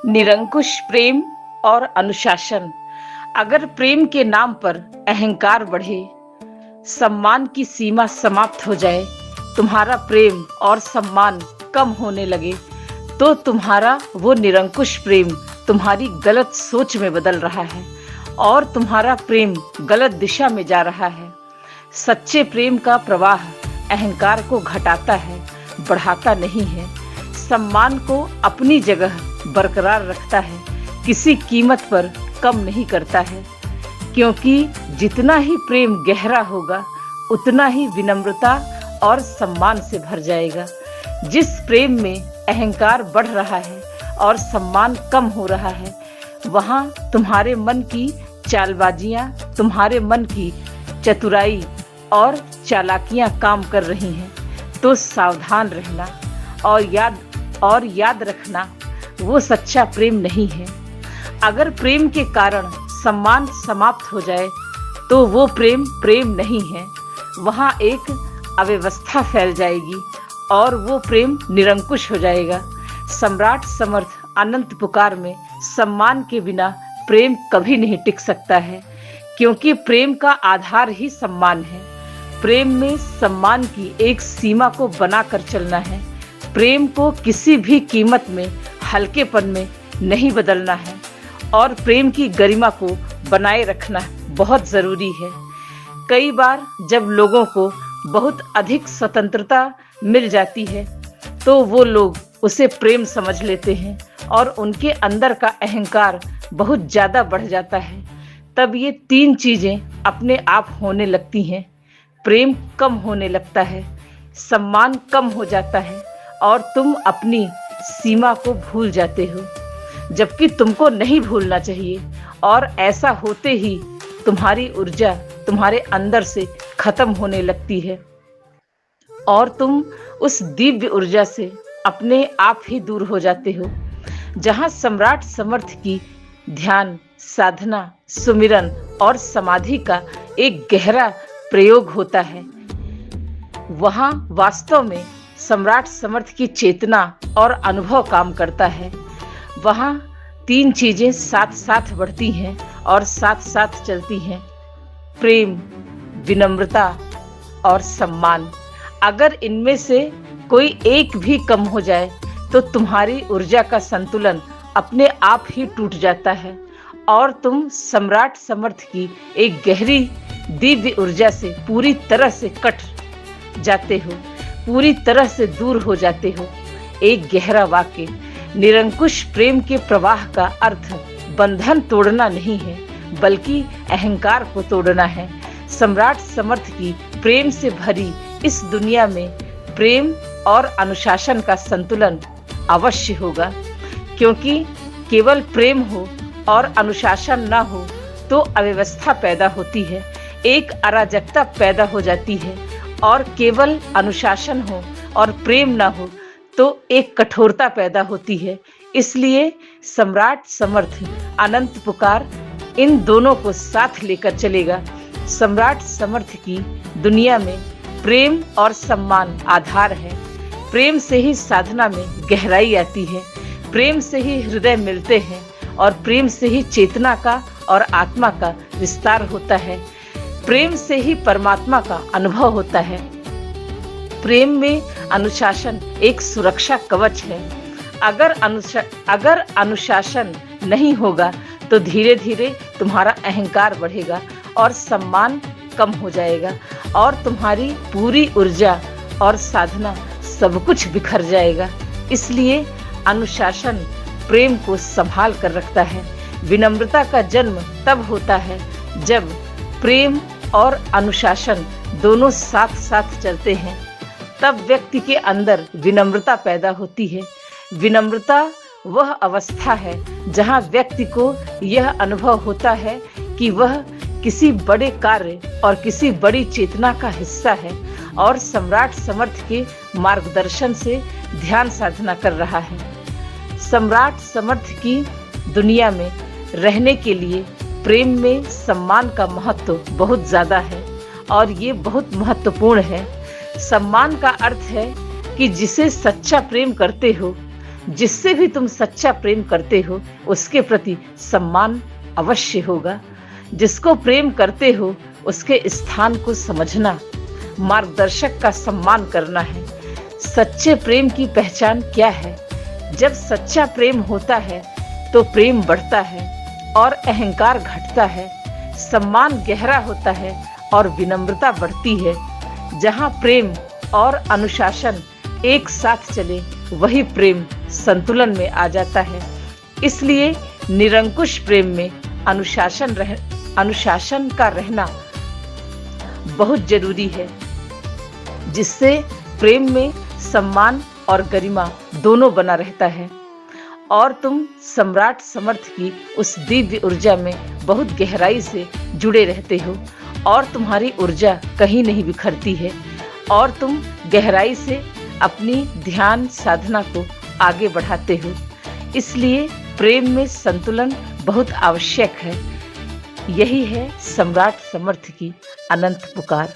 निरंकुश प्रेम और अनुशासन। अगर प्रेम के नाम पर अहंकार बढ़े, सम्मान की सीमा समाप्त हो जाए, तुम्हारा प्रेम और सम्मान कम होने लगे, तो तुम्हारा वो निरंकुश प्रेम तुम्हारी गलत सोच में बदल रहा है और तुम्हारा प्रेम गलत दिशा में जा रहा है। सच्चे प्रेम का प्रवाह अहंकार को घटाता है, बढ़ाता नहीं है। सम्मान को अपनी जगह बरकरार रखता है, किसी कीमत पर कम नहीं करता है, क्योंकि जितना ही प्रेम गहरा होगा उतना ही विनम्रता और सम्मान से भर जाएगा। जिस प्रेम में अहंकार बढ़ रहा है और सम्मान कम हो रहा है, वहाँ तुम्हारे मन की चालबाजियाँ, तुम्हारे मन की चतुराई और चालाकियाँ काम कर रही हैं। तो सावधान रहना और याद रखना, वो सच्चा प्रेम नहीं है। अगर प्रेम के कारण सम्मान समाप्त हो जाए तो वो प्रेम नहीं है। वहाँ एक अव्यवस्था फैल जाएगी और वो प्रेम निरंकुश हो जाएगा। सम्राट समर्थ अनंत पुकार में सम्मान के बिना प्रेम कभी नहीं टिक सकता है, क्योंकि प्रेम का आधार ही सम्मान है। प्रेम में सम्मान की एक सीमा को बनाकर चलना है। प्रेम को किसी भी कीमत में हल्केपन में नहीं बदलना है और प्रेम की गरिमा को बनाए रखना बहुत जरूरी है। कई बार जब लोगों को बहुत अधिक स्वतंत्रता मिल जाती है तो वो लोग उसे प्रेम समझ लेते हैं और उनके अंदर का अहंकार बहुत ज्यादा बढ़ जाता है। तब ये तीन चीजें अपने आप होने लगती हैं। प्रेम कम होने लगता है, सम्मान कम हो जाता है और तुम अपनी सीमा को भूल जाते हो, जबकि तुमको नहीं भूलना चाहिए। और ऐसा होते ही तुम्हारी ऊर्जा तुम्हारे अंदर से खत्म होने लगती है और तुम उस दिव्य ऊर्जा से अपने आप ही दूर हो जाते हो। जहाँ सम्राट समर्थ की ध्यान, साधना, सुमिरन और समाधि का एक गहरा प्रयोग होता है, वहाँ वास्तव में सम्राट समर्थ की चेतना और अनुभव काम करता है। वहाँ तीन चीजें साथ साथ बढ़ती हैं और साथ साथ चलती हैं: प्रेम, विनम्रता और सम्मान। अगर इनमें से कोई एक भी कम हो जाए तो तुम्हारी ऊर्जा का संतुलन अपने आप ही टूट जाता है और तुम सम्राट समर्थ की एक गहरी दिव्य ऊर्जा से पूरी तरह से कट जाते हो, पूरी तरह से दूर हो जाते हो। एक गहरा वाक्य। निरंकुश प्रेम के प्रवाह का अर्थ बंधन तोड़ना नहीं है, बल्कि अहंकार को तोड़ना है। सम्राट समर्थ की प्रेम से भरी इस दुनिया में प्रेम और अनुशासन का संतुलन अवश्य होगा, क्योंकि केवल प्रेम हो और अनुशासन ना हो तो अव्यवस्था पैदा होती है, एक अराजकता पैदा हो जाती है। और केवल अनुशासन हो और प्रेम ना हो तो एक कठोरता पैदा होती है। इसलिए सम्राट समर्थ अनंत पुकार इन दोनों को साथ लेकर चलेगा। सम्राट समर्थ की दुनिया में प्रेम और सम्मान आधार है। प्रेम से ही साधना में गहराई आती है, प्रेम से ही हृदय मिलते हैं और प्रेम से ही चेतना का और आत्मा का विस्तार होता है। प्रेम से ही परमात्मा का अनुभव होता है। प्रेम में अनुशासन एक सुरक्षा कवच है। अगर अनुशासन नहीं होगा तो धीरे धीरे तुम्हारा अहंकार बढ़ेगा और सम्मान कम हो जाएगा और तुम्हारी पूरी ऊर्जा और साधना सब कुछ बिखर जाएगा। इसलिए अनुशासन प्रेम को संभाल कर रखता है। विनम्रता का जन्म तब होता है जब प्रेम और अनुशासन दोनों साथ साथ चलते हैं। तब व्यक्ति के अंदर विनम्रता पैदा होती है। विनम्रता वह अवस्था है जहाँ व्यक्ति को यह अनुभव होता है कि वह किसी बड़े कार्य और किसी बड़ी चेतना का हिस्सा है और सम्राट समर्थ के मार्गदर्शन से ध्यान साधना कर रहा है। सम्राट समर्थ की दुनिया में रहने के लिए प्रेम में सम्मान का महत्व बहुत ज्यादा है और ये बहुत महत्वपूर्ण है। सम्मान का अर्थ है कि जिसे सच्चा प्रेम करते हो जिससे भी तुम सच्चा प्रेम करते हो उसके प्रति सम्मान अवश्य होगा। जिसको प्रेम करते हो उसके स्थान को समझना, मार्गदर्शक का सम्मान करना है। सच्चे प्रेम की पहचान क्या है? जब सच्चा प्रेम होता है तो प्रेम बढ़ता है और अहंकार घटता है, सम्मान गहरा होता है और विनम्रता बढ़ती है। जहाँ प्रेम और अनुशासन एक साथ चले वही प्रेम संतुलन में आ जाता है। इसलिए निरंकुश प्रेम में अनुशासन का रहना बहुत जरूरी है, जिससे प्रेम में सम्मान और गरिमा दोनों बना रहता है और तुम सम्राट समर्थ की उस दिव्य ऊर्जा में बहुत गहराई से जुड़े रहते हो और तुम्हारी ऊर्जा कहीं नहीं बिखरती है और तुम गहराई से अपनी ध्यान साधना को आगे बढ़ाते हो। इसलिए प्रेम में संतुलन बहुत आवश्यक है। यही है सम्राट समर्थ की अनंत पुकार।